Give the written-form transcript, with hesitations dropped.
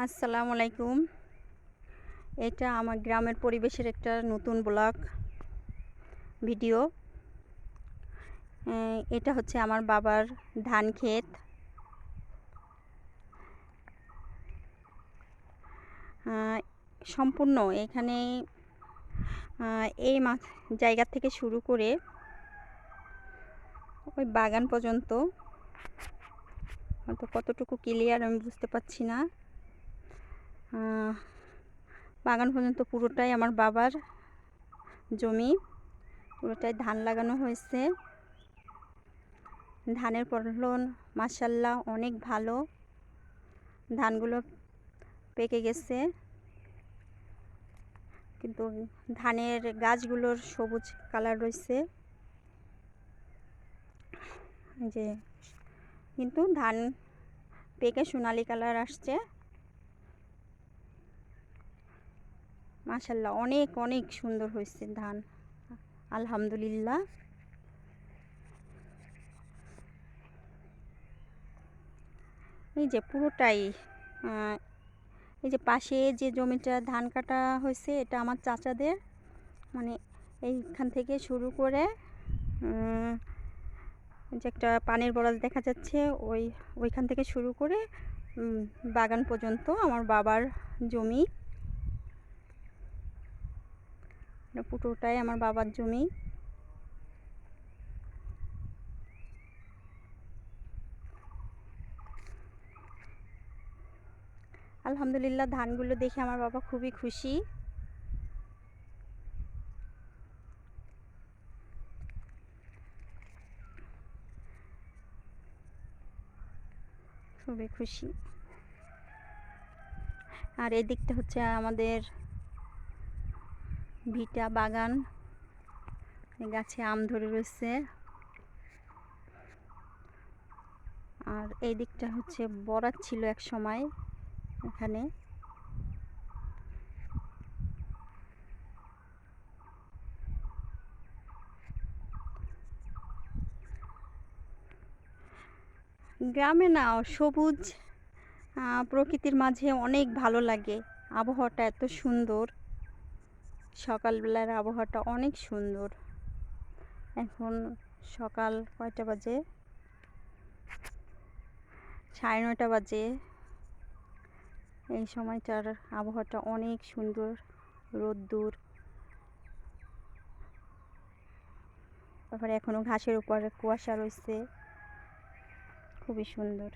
আসসালামু আলাইকুম। এটা আমার গ্রামের পরিবেশের একটা নতুন ব্লগ ভিডিও। এটা হচ্ছে আমার বাবার ধান ক্ষেত। সম্পূর্ণ এখানে এই জায়গা থেকে শুরু করে ওই বাগান পর্যন্ত, হয়তো কতটুকু ক্লিয়ার আমি বুঝতে পারছি না। বাগান পর্যন্ত পুরোটাই আমার বাবার জমি, পুরোটাই ধান লাগানো হয়েছে। ধানের ফলন মাশাআল্লাহ অনেক ভালো। ধানগুলো পেকে গেছে, কিন্তু ধানের গাছগুলোর সবুজ কালার রয়েছে, যে কিন্তু ধান পেকে সোনালি কালার আসছে। মাশাআল্লাহ অনেক অনেক সুন্দর হয়েছে ধান, আলহামদুলিল্লাহ। এই যে পুরোটাই এই যে পাশে যে জমিটা ধান কাটা হয়েছে, এটা আমার চাচাদের, মানে এইখান থেকে শুরু করে যে একটা পানির বরাজ দেখা যাচ্ছে, ওইখান থেকে শুরু করে বাগান পর্যন্ত আমার বাবার জমি। পুরোটাই আমার বাবার জমি। আলহামদুলিল্লাহ, ধানগুলো দেখে আমার বাবা খুবই খুশি। খুবই খুশি। আর এই দিকটা হচ্ছে আমাদের ভিটা বাগান, গাছে আম ধরে রয়েছে। আর এই দিকটা হচ্ছে বরাত ছিল এক সময় এখানে। গ্রামে না, সবুজ প্রকৃতির মাঝে অনেক ভালো লাগে। আবহাওয়াটা এত সুন্দর, সকালবেলার আবহাওয়াটা অনেক সুন্দর। এখন সকাল কয়টা বাজে? 9:30 বাজে। এই সময়টার আবহাওয়াটা অনেক সুন্দর, রোদ্দুর। তারপরে এখনো ঘাসের উপরে কুয়াশা রয়েছে, খুবই সুন্দর।